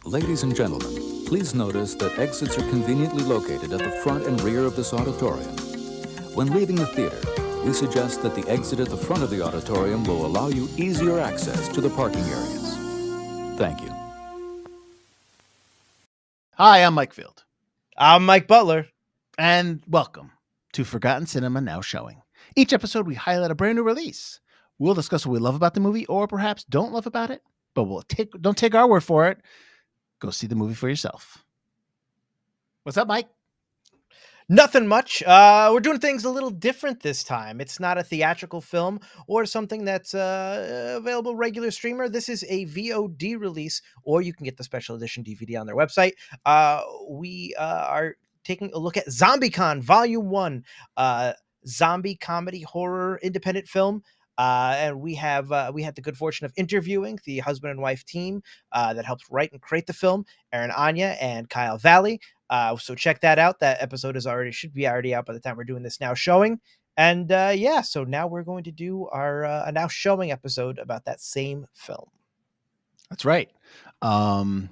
Ladies and gentlemen, please notice that exits are conveniently located at the front and rear of this auditorium. When leaving the theater, we suggest that the exit at the front of the auditorium will allow you easier access to the parking areas. Thank you. Hi, I'm Mike Field. I'm Mike Butler. And welcome to Forgotten Cinema Now Showing. Each episode, we highlight a brand new release. We'll discuss what we love about the movie or perhaps don't love about it, but don't take our word for it. Go see the movie for yourself. What's up, Mike? Nothing much. We're doing things a little different this time. It's not a theatrical film or something that's available regular streamer. This is a VOD release, or you can get the special edition DVD on their website. We are taking a look at ZombieCON Volume 1, zombie comedy horror independent film. And we had the good fortune of interviewing the husband and wife team that helped write and create the film, Erin, Áine, and Valle. So check that out. That episode should be already out by the time we're doing this now showing. And so now we're going to do our now showing episode about that same film. That's right. So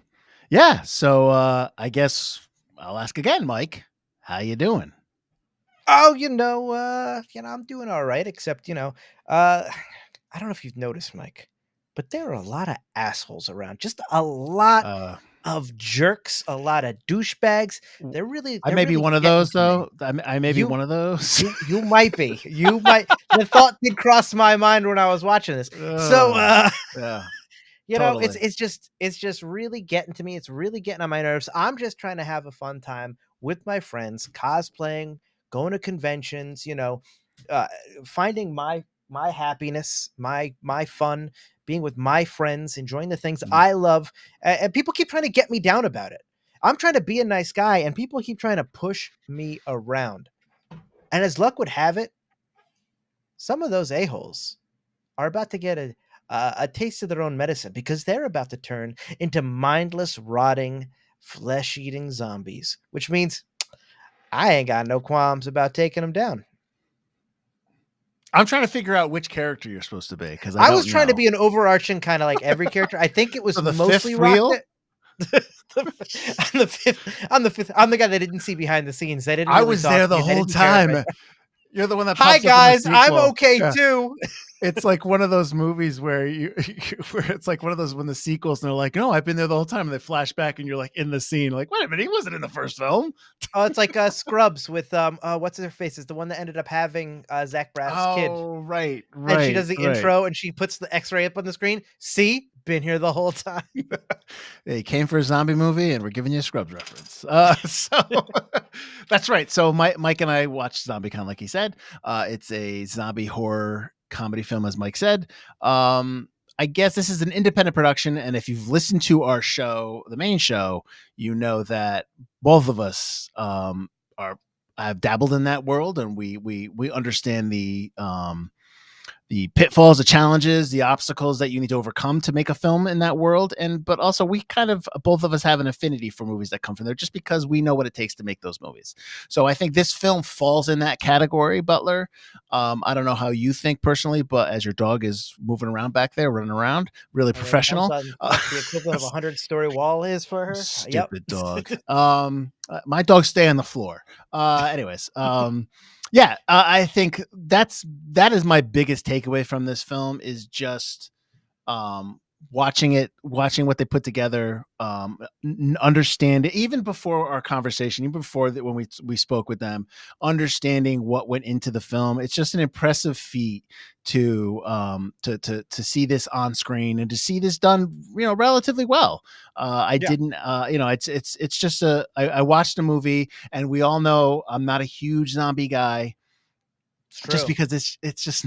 I guess I'll ask again, Mike. How you doing? Oh, I'm doing all right, except, I don't know if you've noticed, Mike, but there are a lot of assholes around. Just a lot of jerks, a lot of douchebags. I may be one of those, though. I may be one of those. You might be. You might. The thought did cross my mind when I was watching this. Yeah. Totally. It's just really getting to me. It's really getting on my nerves. I'm just trying to have a fun time with my friends, cosplaying, going to conventions, finding my happiness, my fun, being with my friends, enjoying the things I love. And people keep trying to get me down about it. I'm trying to be a nice guy, and people keep trying to push me around. And as luck would have it, some of those a-holes are about to get a taste of their own medicine, because they're about to turn into mindless, rotting, flesh-eating zombies, which means I ain't got no qualms about taking them down. I'm trying to figure out which character you're supposed to be, because I was trying to be an overarching kind of like every character. I think it was mostly Rocket. I'm the guy they didn't see behind the scenes. They didn't. I was there the whole time. You're the one that. Hi guys, I'm okay too. It's like one of those movies where it's like one of those when the sequels and they're like, no, I've been there the whole time, and they flash back and you're like in the scene, like, wait a minute, he wasn't in the first film. Oh, it's like Scrubs with what's her face? Is the one that ended up having Zach Braff's kid. Oh, right. And she does the intro and she puts the X-ray up on the screen. See, been here the whole time. They came for a zombie movie, and we're giving you a Scrubs reference. So that's right. So Mike and I watched ZombieCON, like he said. It's a zombie horror comedy film, as Mike said. I guess this is an independent production, and if you've listened to our show, the main show, you know that both of us have dabbled in that world, and we understand the pitfalls, the challenges, the obstacles that you need to overcome to make a film in that world. But also we kind of, both of us have an affinity for movies that come from there, just because we know what it takes to make those movies. So I think this film falls in that category, Butler. I don't know how you think personally, but as your dog is moving around back there, running around, really professional. The equivalent of a 100-story wall is for her. Stupid dog. My dogs stay on the floor. Anyways. I think that is my biggest takeaway from this film, is just watching what they put together, understand it, even before our conversation, even before when we spoke with them, understanding what went into the film. It's just an impressive feat to see this on screen and to see this done, relatively well. I watched a movie, and we all know I'm not a huge zombie guy. True. Just because it's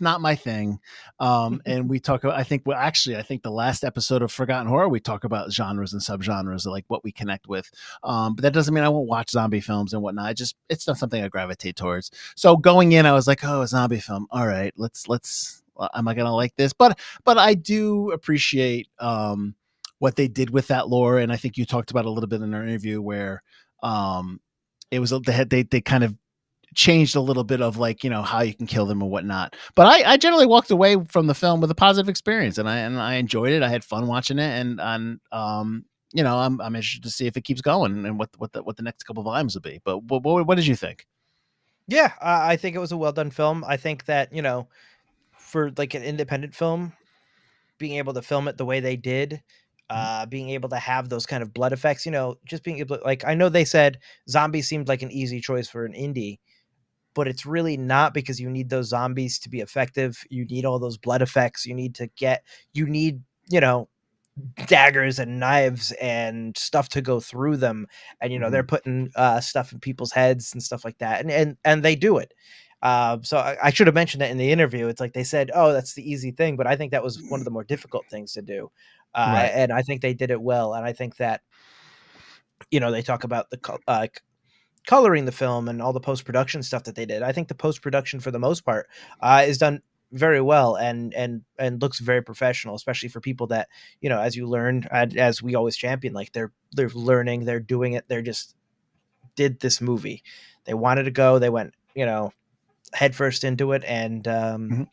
not my thing. And we talk about, I think the last episode of Forgotten Horror, we talk about genres and subgenres, like what we connect with. But that doesn't mean I won't watch zombie films and whatnot. It's not something I gravitate towards. So going in, I was like, oh, a zombie film. All right, let's, am I going to like this? But I do appreciate, what they did with that lore. And I think you talked about a little bit in our interview where, it was, they kind of changed a little bit of like, how you can kill them and whatnot. But I generally walked away from the film with a positive experience, and I enjoyed it. I had fun watching it, and I'm interested to see if it keeps going and what the next couple of volumes will be. But what did you think? Yeah, I think it was a well done film. I think that, for like an independent film, being able to film it the way they did, being able to have those kind of blood effects, just being able to, like, I know they said zombies seemed like an easy choice for an indie, but it's really not, because you need those zombies to be effective. You need all those blood effects. You need, daggers and knives and stuff to go through them. And, they're putting stuff in people's heads and stuff like that. And they do it. So I should have mentioned that in the interview. It's like they said, oh, that's the easy thing. But I think that was one of the more difficult things to do. Right. And I think they did it well. And I think that, they talk about the coloring the film and all the post-production stuff that they did. I think the post-production for the most part is done very well and looks very professional, especially for people that, as you learn, as we always champion, like they're learning, they're doing it. They're just did this movie. They wanted to go, they went, headfirst into it. And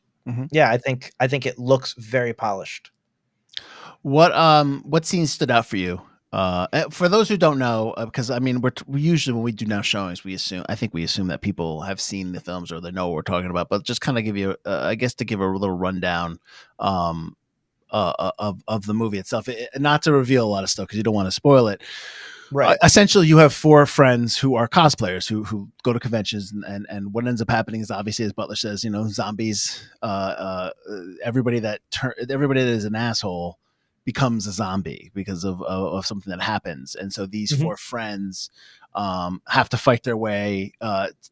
yeah, I think it looks very polished. What scenes stood out for you? For those who don't know, because I mean, we usually, when we do now showings, we assume that people have seen the films or they know what we're talking about. But just kind of give you, I guess, to give a little rundown of the movie itself, not to reveal a lot of stuff because you don't want to spoil it. Right. Essentially, you have four friends who are cosplayers who go to conventions, and what ends up happening is, obviously, as Butler says, zombies. Everybody that is an asshole becomes a zombie because of something that happens. And so these four friends have to fight their way.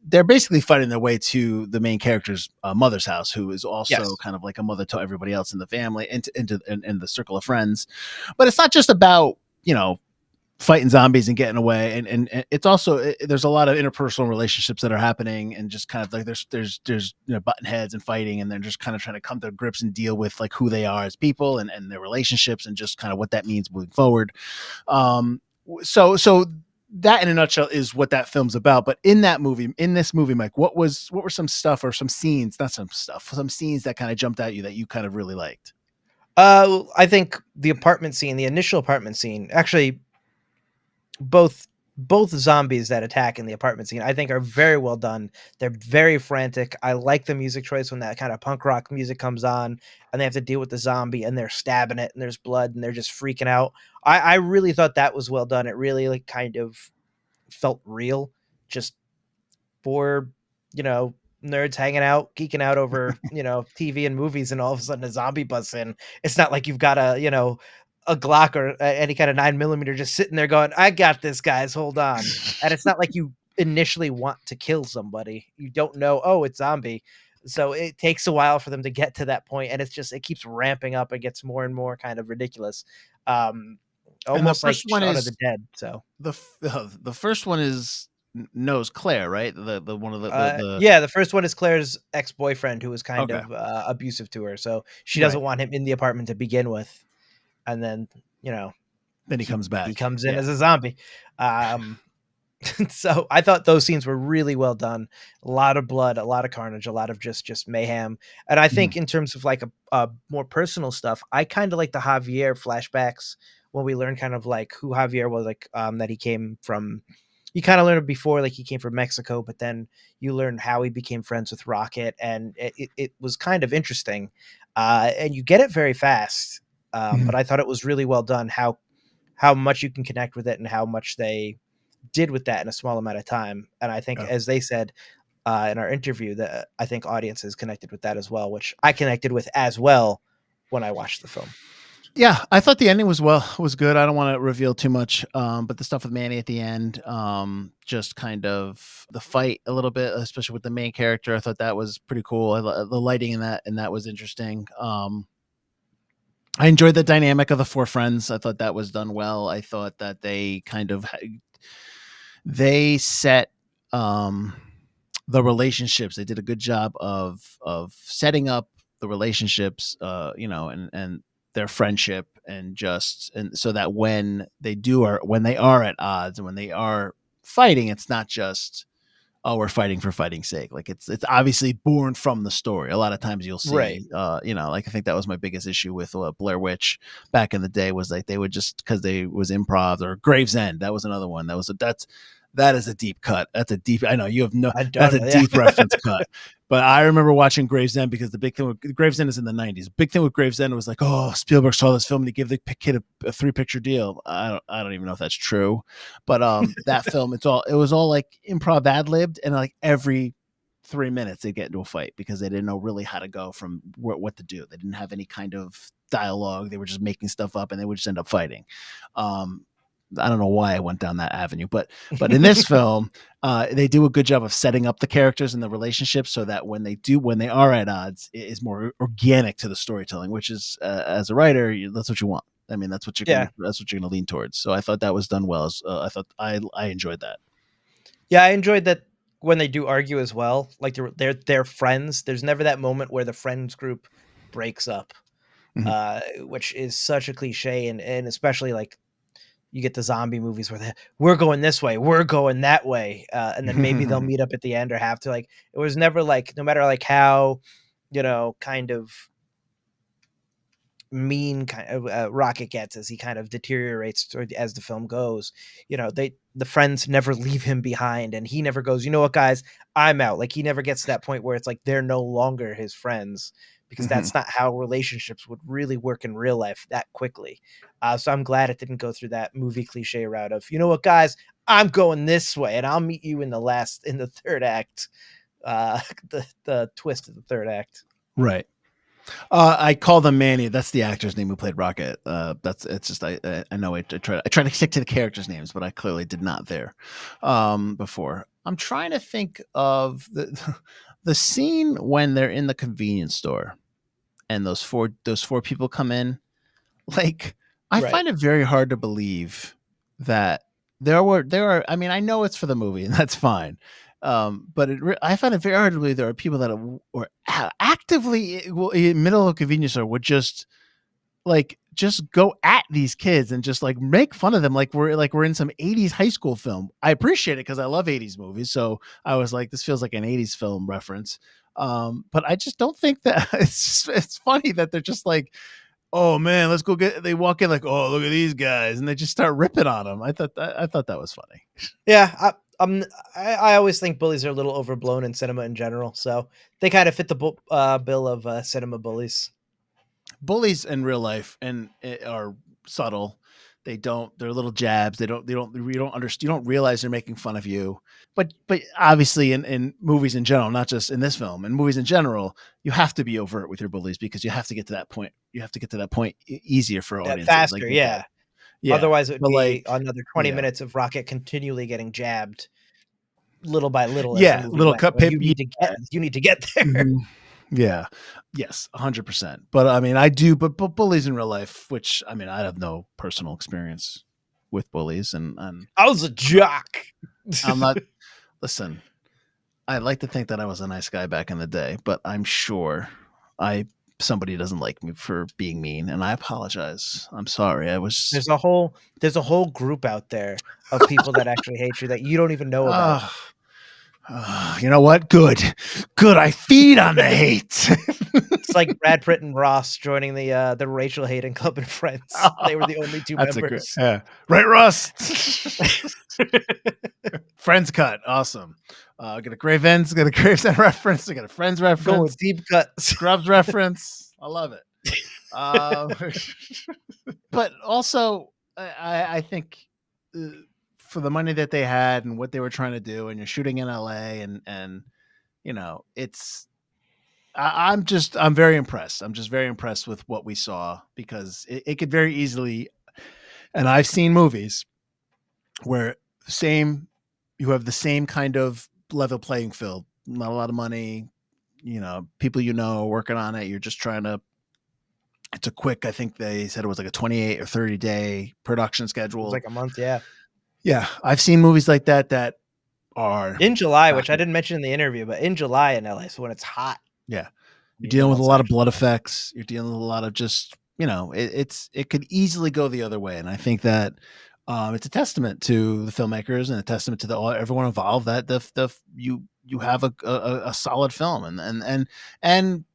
They're basically fighting their way to the main character's mother's house, who is also kind of like a mother to everybody else in the family, into the circle of friends. But it's not just about, fighting zombies and getting away. And it's also, there's a lot of interpersonal relationships that are happening, and just kind of like there's button heads and fighting, and they're just kind of trying to come to grips and deal with like who they are as people and their relationships and just kind of what that means moving forward. So that in a nutshell is what that film's about. But in this movie, Mike, what were some stuff or some scenes that kind of jumped at you that you kind of really liked? I think the initial apartment scene, actually, both zombies that attack in the apartment scene, I think, are very well done. They're very frantic. I like the music choice when that kind of punk rock music comes on and they have to deal with the zombie and they're stabbing it and there's blood and they're just freaking out. I really thought that was well done. It really like kind of felt real, just for, nerds hanging out, geeking out over, TV and movies, and all of a sudden a zombie busts in. It's not like you've got a Glock or any kind of 9mm just sitting there going, I got this, guys, hold on. And it's not like you initially want to kill somebody. You don't know, oh, it's zombie. So it takes a while for them to get to that point, and it keeps ramping up and gets more and more kind of ridiculous. Almost like Shaun of the Dead. So the first one knows Claire, right? The one of the yeah, the first one is Claire's ex-boyfriend, who was kind of abusive to her, so she doesn't want him in the apartment to begin with. And then, then he comes back. He comes in as a zombie. So I thought those scenes were really well done. A lot of blood, a lot of carnage, a lot of just mayhem. And I think in terms of like a more personal stuff, I kind of like the Javier flashbacks when we learn kind of like who Javier was, like that he came from. You kind of learned it before, like he came from Mexico, but then you learn how he became friends with Rocket, and it was kind of interesting. And you get it very fast. But I thought it was really well done, how much you can connect with it and how much they did with that in a small amount of time. And I think, as they said in our interview, that I think audiences connected with that as well, which I connected with as well when I watched the film. Yeah, I thought the ending was good. I don't want to reveal too much, but the stuff with Manny at the end, just kind of the fight a little bit, especially with the main character, I thought that was pretty cool. The lighting in that was interesting. I enjoyed the dynamic of the four friends. I thought that was done well. I thought that they set the relationships. They did a good job of setting up the relationships, and their friendship, and so that when they are at odds and when they are fighting, it's not just oh, we're fighting for fighting's sake. Like it's obviously born from the story. A lot of times you'll see, Right. like I think that was my biggest issue with Blair Witch back in the day, was like they would just, because they was improv, or Gravesend. That was another one. That is a deep cut. That's a deep. I know you have no. That's a deep reference cut. But I remember watching Gravesend, because the big thing with Gravesend is in the 90s. Big thing with Gravesend was like, oh, Spielberg saw this film and he gave the kid a 3-picture deal. I don't even know if that's true, but that film, it was all like improv ad libbed, and like every 3 minutes they get into a fight because they didn't know really how to go from what to do. They didn't have any kind of dialogue. They were just making stuff up, and they would just end up fighting. I don't know why I went down that avenue, but in this film, they do a good job of setting up the characters and the relationships so that when they are at odds, it is more organic to the storytelling, which is, as a writer, that's what you want. I mean, that's what you're gonna lean towards. So I thought that was done well. I thought I enjoyed that. Yeah, I enjoyed that when they do argue as well. Like they're friends. There's never that moment where the friends group breaks up, which is such a cliche, and especially like, you get the zombie movies where we're going this way, we're going that way, and then maybe they'll meet up at the end or have to. Like, it was never like, no matter like how, kind of mean Rocket gets as he kind of deteriorates as the film goes. The friends never leave him behind, and he never goes, you know what, guys, I'm out. Like, he never gets to that point where it's like they're no longer his friends, because that's not how relationships would really work in real life that quickly. So I'm glad it didn't go through that movie cliche route of, you know what, guys, I'm going this way, and I'll meet you in the third act, the twist of the third act. Right. I call them Manny. That's the actor's name who played Rocket. I know I try to stick to the characters' names, but I clearly did not there before. I'm trying to think of the scene when they're in the convenience store and those four people come in. Like, I find it very hard to believe that there are. I mean, I know it's for the movie, and that's fine. But I find it very hard to believe there are people that are actively in the middle of a convenience store would just go at these kids and just like make fun of them like we're in some 80s high school film. I appreciate it because I love 80s movies, so I was like, this feels like an 80s film reference. But I just don't think that it's funny that they're just like, oh man, let's go they walk in like, oh, look at these guys, and they just start ripping on them. I thought that was funny. Yeah, I always think bullies are a little overblown in cinema in general, so they kind of fit the bill of cinema bullies. Bullies in real life are subtle. They're little jabs. You don't understand. You don't realize they're making fun of you. But obviously in movies in general, not just in this film, in movies in general, you have to be overt with your bullies because you have to get to that point. You have to get to that point easier for audiences. Faster, like, yeah. Otherwise, it would be like another 20 minutes of Rocket continually getting jabbed, little by little. Yeah, little cut. You need to get there. Mm-hmm. Yeah. Yes, 100%. But I mean, I do. But bullies in real life, which I mean, I have no personal experience with bullies, and I was a jock. I'm not. Listen, I like to think that I was a nice guy back in the day, but I'm sure somebody doesn't like me for being mean, and I apologize. I'm sorry. There's a whole group out there of people that actually hate you that you don't even know about. You know what? Good. I feed on the hate. It's like Brad Pitt and Ross joining the racial hating club in Friends. They were the only two members. Right, Ross. Friends cut. Awesome. Got a Gravesend reference. I got a Friends reference. Go with deep cut. Scrubs reference. I love it. But also, I think for the money that they had and what they were trying to do, and you're shooting in LA, and I'm very impressed. I'm just very impressed with what we saw, because it could very easily, and I've seen movies where you have the same kind of level playing field, not a lot of money, people working on it. You're just trying to, it's a quick, I think they said it was like a 28 or 30 day production schedule. It was like a month. Yeah. Yeah. I've seen movies like that are in July, which I didn't mention in the interview, but in July in LA. So when it's hot. Yeah. You're dealing with a lot of blood effects. You're dealing with a lot of just, it could easily go the other way. And I think that It's a testament to the filmmakers and a testament to everyone involved that you have a solid film, and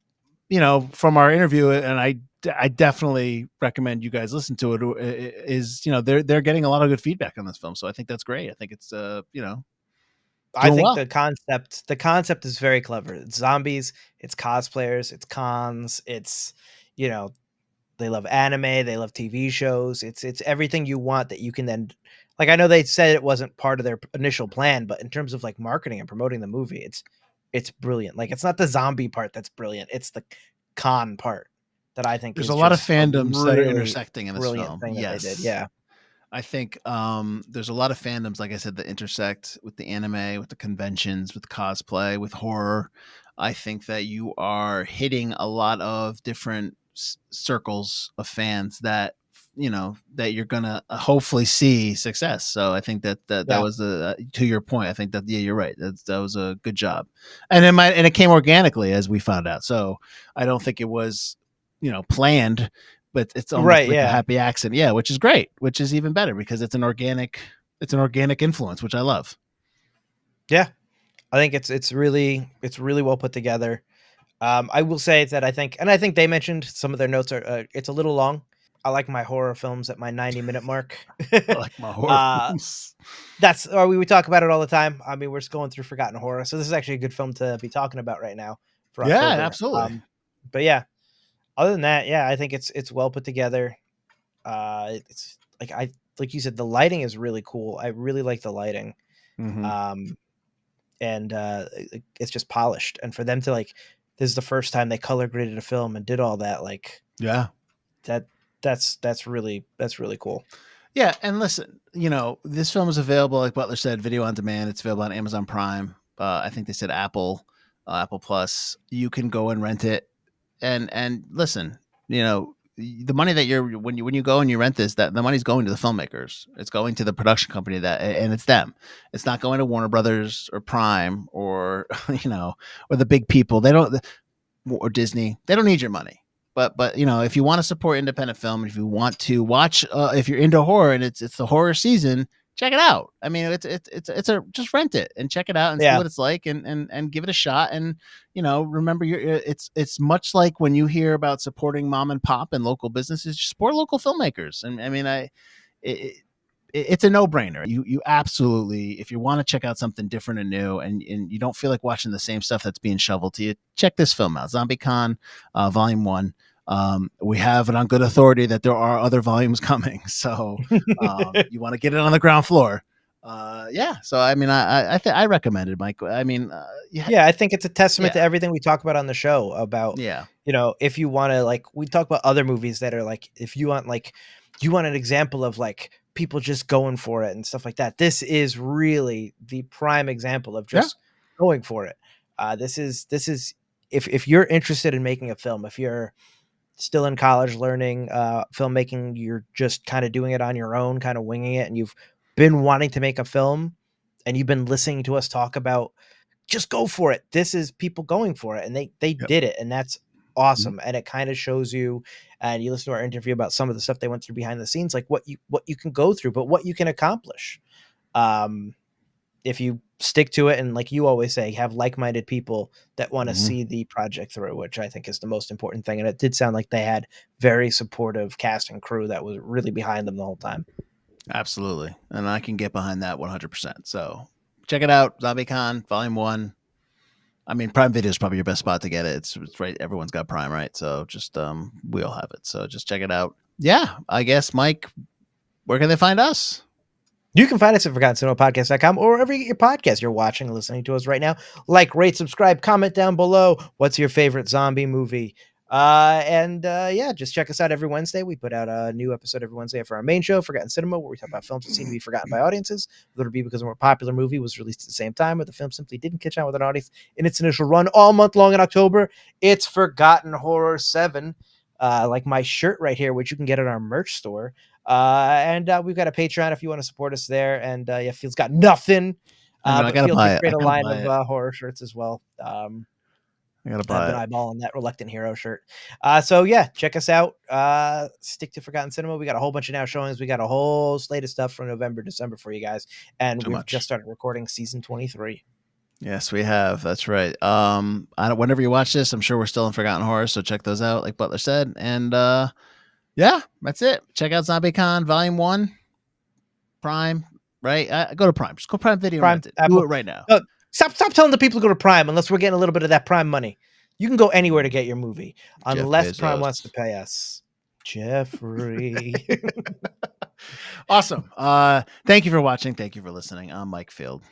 from our interview, and I definitely recommend you guys listen to it. Is they're getting a lot of good feedback on this film, so I think that's great. I think it's I think well. the concept is very clever. It's zombies, it's cosplayers, it's cons, it's they love anime, they love TV shows. It's everything you want that you can then, like, I know they said it wasn't part of their initial plan, but in terms of like marketing and promoting the movie, it's brilliant. Like, it's not the zombie part that's brilliant, it's the con part that I think There's is a lot of just fandoms a that are really intersecting in this brilliant film. thing that Yes. they did. Yeah. I think there's a lot of fandoms, like I said, that intersect with the anime, with the conventions, with cosplay, with horror. I think that you are hitting a lot of different circles of fans that that you're gonna hopefully see success. So I think that was to your point. I think that you're right. That was a good job, and it came organically, as we found out. So I don't think it was planned, but it's almost Right, like a yeah. happy accident. Yeah, which is great, which is even better because it's an organic influence, which I love. Yeah. I think it's really well put together. I will say that I think they mentioned some of their notes are it's a little long. I like my horror films at my 90-minute mark. I like my horror films. We talk about it all the time. I mean, we're just going through forgotten horror, so this is actually a good film to be talking about right now for October. Yeah, absolutely. But yeah, other than that, yeah, I think it's well put together. It's like you said, the lighting is really cool. I really like the lighting. Mm-hmm. And it's just polished. And for them to this is the first time they color graded a film and did all that. That's really cool. Yeah, and listen, this film is available, like Butler said, video on demand. It's available on Amazon Prime. I think they said Apple Plus. You can go and rent it, and listen, the money that when you go and you rent this, that the money's going to the filmmakers. It's going to the production company and it's them. It's not going to Warner Brothers or Prime or or the big people. They don't, or Disney. They don't need your money. But if you want to support independent film, if you want to watch, if you're into horror and it's the horror season, check it out. I mean, just rent it and check it out and see what it's like and give it a shot. And remember, it's much like when you hear about supporting mom and pop and local businesses, support local filmmakers. And I mean, it's a no-brainer. You absolutely, if you want to check out something different and new, and you don't feel like watching the same stuff that's being shoveled to you, check this film out, ZombieCON, Volume 1. We have it on good authority that there are other volumes coming, so you want to get it on the ground floor. So I mean, I recommend it, Mike. I mean, I think it's a testament to everything we talk about on the show about if you want to, we talk about other movies that are if you want an example of people just going for it and stuff like that. This is really the prime example of just going for it. This is if you're interested in making a film, if you're still in college learning filmmaking, you're just kind of doing it on your own, kind of winging it, and you've been wanting to make a film and you've been listening to us talk about, just go for it. This is people going for it, and they did it, and that's awesome. Mm-hmm. And it kind of shows you, and you listen to our interview about some of the stuff they went through behind the scenes, what you can go through, but what you can accomplish if you stick to it. And like you always say, have like-minded people that want to see the project through, which I think is the most important thing. And it did sound like they had very supportive cast and crew that was really behind them the whole time. Absolutely. And I can get behind that 100%. So check it out. ZombieCON Volume 1. I mean, Prime Video is probably your best spot to get it. It's right. Everyone's got Prime, right? So just, we all have it. So just check it out. Yeah. I guess, Mike, where can they find us? You can find us at ForgottenCinemaPodcast.com or wherever you get your podcast you're watching or listening to us right now. Like, rate, subscribe, comment down below. What's your favorite zombie movie? Just check us out every Wednesday. We put out a new episode every Wednesday for our main show, Forgotten Cinema, where we talk about films that seem to be forgotten by audiences, whether it be because a more popular movie was released at the same time or the film simply didn't catch on with an audience in its initial run. All month long in October, it's Forgotten Horror 7, like my shirt right here, which you can get at our merch store. We've got a Patreon if you want to support us there. And Field's got nothing. I gotta Field buy it. Create a line of horror shirts as well. I gotta I've buy been it. eyeballing that Reluctant Hero shirt. So yeah, check us out. Stick to Forgotten Cinema. We got a whole bunch of now showings. We got a whole slate of stuff from November, December for you guys, and we've just started recording season 23. Yes, we have. That's right. Whenever you watch this, I'm sure we're still in Forgotten Horror, so check those out, like Butler said. And yeah, that's it. Check out ZombieCon Volume 1, Prime. Right? Go to Prime. Just go Prime Video. Prime, And do it right now. Stop telling the people to go to Prime unless we're getting a little bit of that Prime money. You can go anywhere to get your movie unless Prime wants to pay us. Jeffrey. Awesome. Thank you for watching. Thank you for listening. I'm Mike Field.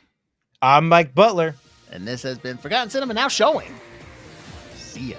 I'm Mike Butler. And this has been Forgotten Cinema, now showing. See ya.